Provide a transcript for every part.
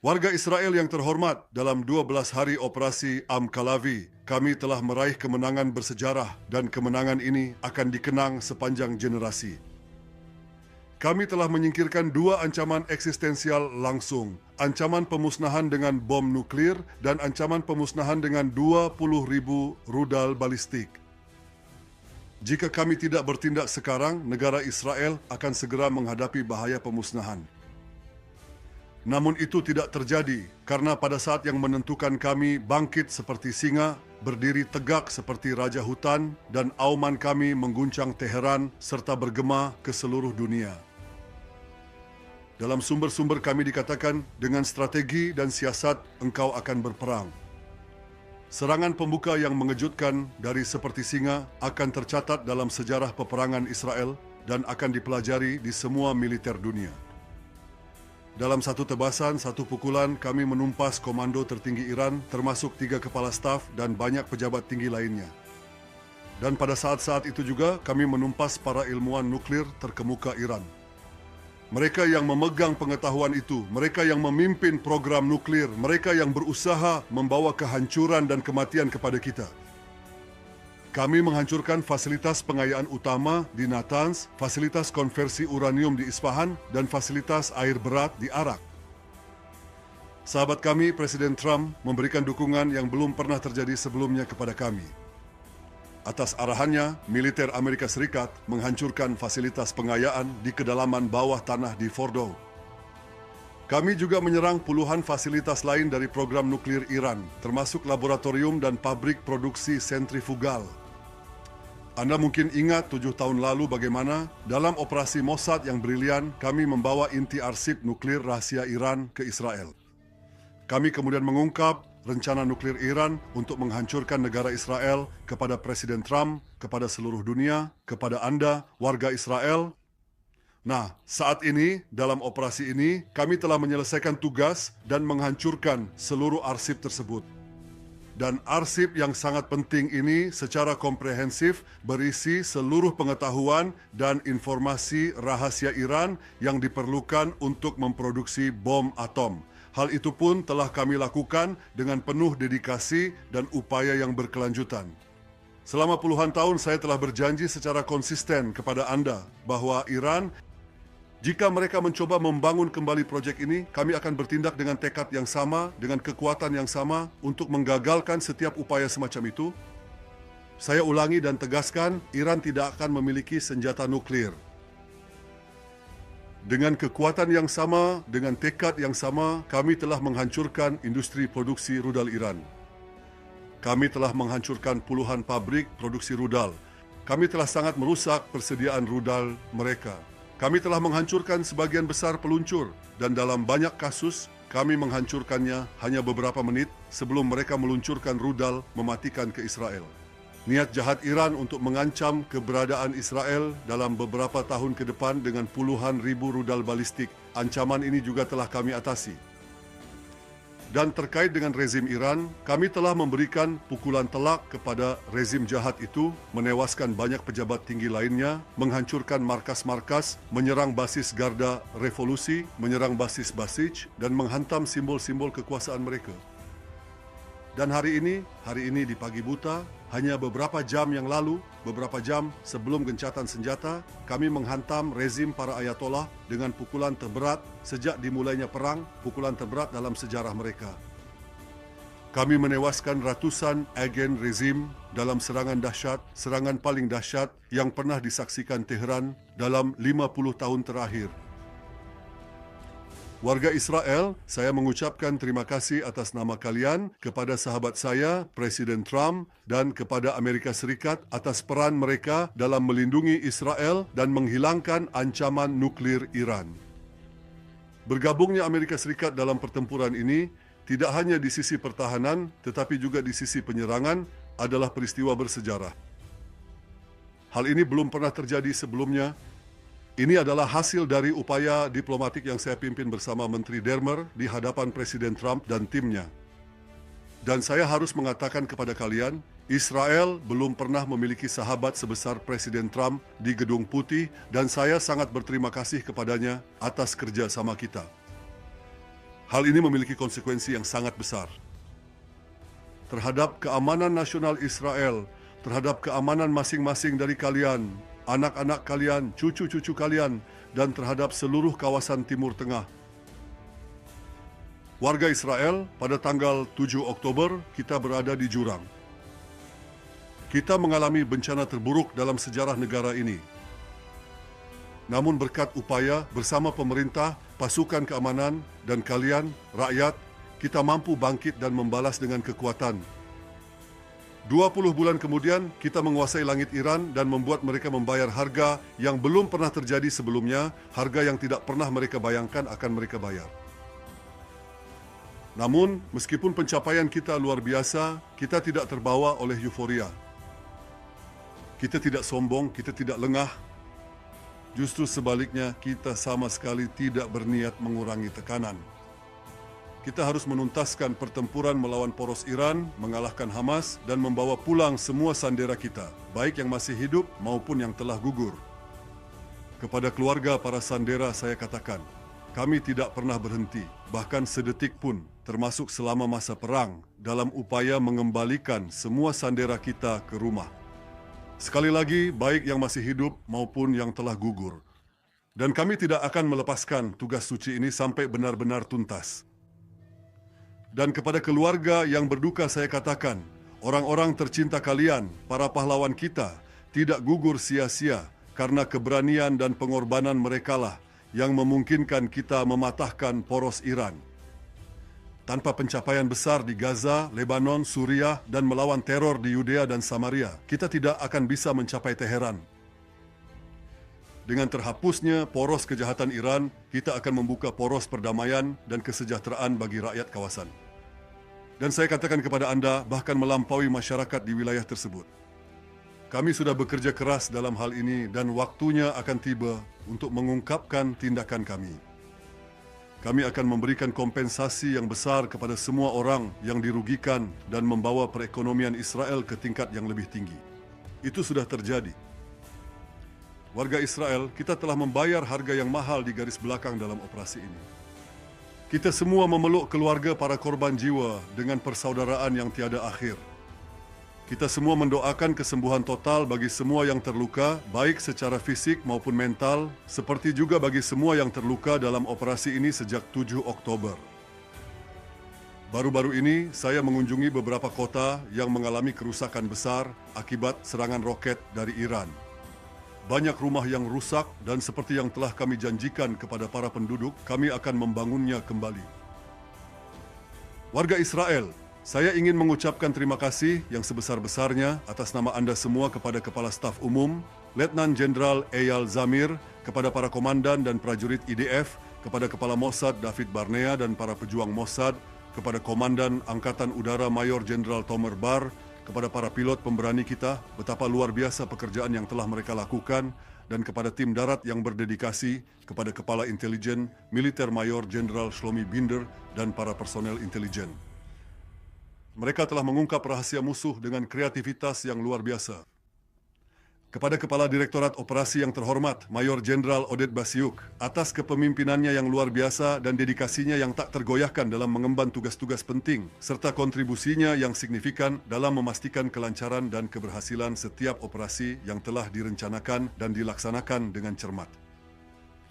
Warga Israel yang terhormat, dalam 12 hari operasi Am-Kalavi, kami telah meraih kemenangan bersejarah dan kemenangan ini akan dikenang sepanjang generasi. Kami telah menyingkirkan dua ancaman eksistensial langsung, ancaman pemusnahan dengan bom nuklir dan ancaman pemusnahan dengan 20.000 rudal balistik. Jika kami tidak bertindak sekarang, negara Israel akan segera menghadapi bahaya pemusnahan. Namun itu tidak terjadi karena pada saat yang menentukan kami bangkit seperti singa, berdiri tegak seperti raja hutan, dan auman kami mengguncang Teheran serta bergema ke seluruh dunia. Dalam sumber-sumber kami dikatakan, dengan strategi dan siasat engkau akan berperang. Serangan pembuka yang mengejutkan dari seperti singa akan tercatat dalam sejarah peperangan Israel dan akan dipelajari di semua militer dunia. Dalam satu tebasan, satu pukulan, kami menumpas komando tertinggi Iran, termasuk 3 kepala staf dan banyak pejabat tinggi lainnya. Dan pada saat-saat itu juga, kami menumpas para ilmuwan nuklir terkemuka Iran. Mereka yang memegang pengetahuan itu, mereka yang memimpin program nuklir, mereka yang berusaha membawa kehancuran dan kematian kepada kita. Kami menghancurkan fasilitas pengayaan utama di Natanz, fasilitas konversi uranium di Isfahan, dan fasilitas air berat di Arak. Sahabat kami, Presiden Trump, memberikan dukungan yang belum pernah terjadi sebelumnya kepada kami. Atas arahannya, militer Amerika Serikat menghancurkan fasilitas pengayaan di kedalaman bawah tanah di Fordow. Kami juga menyerang puluhan fasilitas lain dari program nuklir Iran, termasuk laboratorium dan pabrik produksi sentrifugal. Anda mungkin ingat 7 tahun lalu bagaimana dalam operasi Mossad yang brilian kami membawa inti arsip nuklir rahasia Iran ke Israel. Kami kemudian mengungkap rencana nuklir Iran untuk menghancurkan negara Israel kepada Presiden Trump, kepada seluruh dunia, kepada Anda, warga Israel. Nah, saat ini, dalam operasi ini, kami telah menyelesaikan tugas dan menghancurkan seluruh arsip tersebut. Dan arsip yang sangat penting ini secara komprehensif berisi seluruh pengetahuan dan informasi rahasia Iran yang diperlukan untuk memproduksi bom atom. Hal itu pun telah kami lakukan dengan penuh dedikasi dan upaya yang berkelanjutan. Selama puluhan tahun saya telah berjanji secara konsisten kepada Anda bahwa Iran, jika mereka mencoba membangun kembali proyek ini, kami akan bertindak dengan tekad yang sama, dengan kekuatan yang sama untuk menggagalkan setiap upaya semacam itu. Saya ulangi dan tegaskan, Iran tidak akan memiliki senjata nuklir. Dengan kekuatan yang sama, dengan tekad yang sama, kami telah menghancurkan industri produksi rudal Iran. Kami telah menghancurkan puluhan pabrik produksi rudal. Kami telah sangat merusak persediaan rudal mereka. Kami telah menghancurkan sebagian besar peluncur dan dalam banyak kasus kami menghancurkannya hanya beberapa menit sebelum mereka meluncurkan rudal mematikan ke Israel. Niat jahat Iran untuk mengancam keberadaan Israel dalam beberapa tahun ke depan dengan puluhan ribu rudal balistik, ancaman ini juga telah kami atasi. Dan terkait dengan rezim Iran, kami telah memberikan pukulan telak kepada rezim jahat itu, menewaskan banyak pejabat tinggi lainnya, menghancurkan markas-markas, menyerang basis Garda Revolusi, menyerang basis Basij, dan menghantam simbol-simbol kekuasaan mereka. Dan hari ini di pagi buta, hanya beberapa jam yang lalu, beberapa jam sebelum gencatan senjata, kami menghantam rezim para ayatollah dengan pukulan terberat sejak dimulainya perang, pukulan terberat dalam sejarah mereka. Kami menewaskan ratusan agen rezim dalam serangan dahsyat, serangan paling dahsyat yang pernah disaksikan Tehran dalam 50 tahun terakhir. Warga Israel, saya mengucapkan terima kasih atas nama kalian kepada sahabat saya, Presiden Trump, dan kepada Amerika Serikat atas peran mereka dalam melindungi Israel dan menghilangkan ancaman nuklir Iran. Bergabungnya Amerika Serikat dalam pertempuran ini tidak hanya di sisi pertahanan, tetapi juga di sisi penyerangan adalah peristiwa bersejarah. Hal ini belum pernah terjadi sebelumnya. Ini adalah hasil dari upaya diplomatik yang saya pimpin bersama Menteri Dermer di hadapan Presiden Trump dan timnya. Dan saya harus mengatakan kepada kalian, Israel belum pernah memiliki sahabat sebesar Presiden Trump di Gedung Putih dan saya sangat berterima kasih kepadanya atas kerjasama kita. Hal ini memiliki konsekuensi yang sangat besar terhadap keamanan nasional Israel, terhadap keamanan masing-masing dari kalian, anak-anak kalian, cucu-cucu kalian, dan terhadap seluruh kawasan Timur Tengah. Warga Israel, pada tanggal 7 Oktober, kita berada di jurang. Kita mengalami bencana terburuk dalam sejarah negara ini. Namun berkat upaya bersama pemerintah, pasukan keamanan, dan kalian, rakyat, kita mampu bangkit dan membalas dengan kekuatan. 20 bulan kemudian, kita menguasai langit Iran dan membuat mereka membayar harga yang belum pernah terjadi sebelumnya, harga yang tidak pernah mereka bayangkan akan mereka bayar. Namun, meskipun pencapaian kita luar biasa, kita tidak terbawa oleh euforia. Kita tidak sombong, kita tidak lengah. Justru sebaliknya, kita sama sekali tidak berniat mengurangi tekanan. Kita harus menuntaskan pertempuran melawan poros Iran, mengalahkan Hamas, dan membawa pulang semua sandera kita, baik yang masih hidup maupun yang telah gugur. Kepada keluarga para sandera saya katakan, kami tidak pernah berhenti, bahkan sedetik pun, termasuk selama masa perang, dalam upaya mengembalikan semua sandera kita ke rumah. Sekali lagi, baik yang masih hidup maupun yang telah gugur. Dan kami tidak akan melepaskan tugas suci ini sampai benar-benar tuntas. Dan kepada keluarga yang berduka saya katakan, orang-orang tercinta kalian, para pahlawan kita, tidak gugur sia-sia karena keberanian dan pengorbanan merekalah yang memungkinkan kita mematahkan poros Iran. Tanpa pencapaian besar di Gaza, Lebanon, Suriah, dan melawan teror di Yudea dan Samaria, kita tidak akan bisa mencapai Teheran. Dengan terhapusnya poros kejahatan Iran, kita akan membuka poros perdamaian dan kesejahteraan bagi rakyat kawasan. Dan saya katakan kepada Anda, bahkan melampaui masyarakat di wilayah tersebut. Kami sudah bekerja keras dalam hal ini dan waktunya akan tiba untuk mengungkapkan tindakan kami. Kami akan memberikan kompensasi yang besar kepada semua orang yang dirugikan dan membawa perekonomian Israel ke tingkat yang lebih tinggi. Itu sudah terjadi. Warga Israel, kita telah membayar harga yang mahal di garis belakang dalam operasi ini. Kita semua memeluk keluarga para korban jiwa dengan persaudaraan yang tiada akhir. Kita semua mendoakan kesembuhan total bagi semua yang terluka, baik secara fisik maupun mental, seperti juga bagi semua yang terluka dalam operasi ini sejak 7 Oktober. Baru-baru ini, saya mengunjungi beberapa kota yang mengalami kerusakan besar akibat serangan roket dari Iran. Banyak rumah yang rusak dan seperti yang telah kami janjikan kepada para penduduk, kami akan membangunnya kembali. Warga Israel, saya ingin mengucapkan terima kasih yang sebesar-besarnya atas nama Anda semua kepada Kepala Staf Umum, Letnan Jenderal Eyal Zamir, kepada para komandan dan prajurit IDF, kepada Kepala Mossad David Barnea dan para pejuang Mossad, kepada Komandan Angkatan Udara Mayor Jenderal Tomer Bar, kepada para pilot pemberani kita, betapa luar biasa pekerjaan yang telah mereka lakukan, dan kepada tim darat yang berdedikasi, kepada Kepala Intelijen, Militer Mayor Jenderal Shlomi Binder, dan para personel intelijen. Mereka telah mengungkap rahasia musuh dengan kreativitas yang luar biasa. Kepada Kepala Direktorat Operasi yang terhormat, Mayor Jenderal Oded Basiuk, atas kepemimpinannya yang luar biasa dan dedikasinya yang tak tergoyahkan dalam mengemban tugas-tugas penting, serta kontribusinya yang signifikan dalam memastikan kelancaran dan keberhasilan setiap operasi yang telah direncanakan dan dilaksanakan dengan cermat.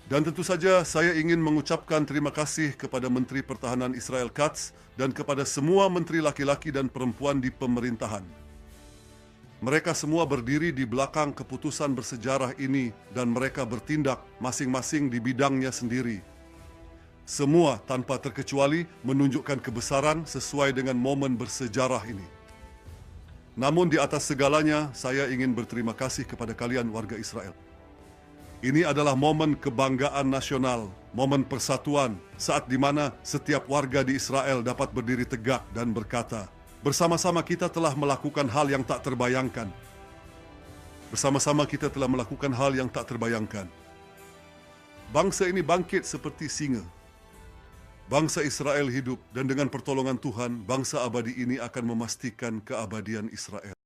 Dan tentu saja saya ingin mengucapkan terima kasih kepada Menteri Pertahanan Israel Katz dan kepada semua menteri laki-laki dan perempuan di pemerintahan. Mereka semua berdiri di belakang keputusan bersejarah ini dan mereka bertindak masing-masing di bidangnya sendiri. Semua tanpa terkecuali menunjukkan kebesaran sesuai dengan momen bersejarah ini. Namun di atas segalanya, saya ingin berterima kasih kepada kalian warga Israel. Ini adalah momen kebanggaan nasional, momen persatuan, saat di mana setiap warga di Israel dapat berdiri tegak dan berkata, bersama-sama kita telah melakukan hal yang tak terbayangkan. Bersama-sama kita telah melakukan hal yang tak terbayangkan. Bangsa ini bangkit seperti singa. Bangsa Israel hidup dan dengan pertolongan Tuhan, bangsa abadi ini akan memastikan keabadian Israel.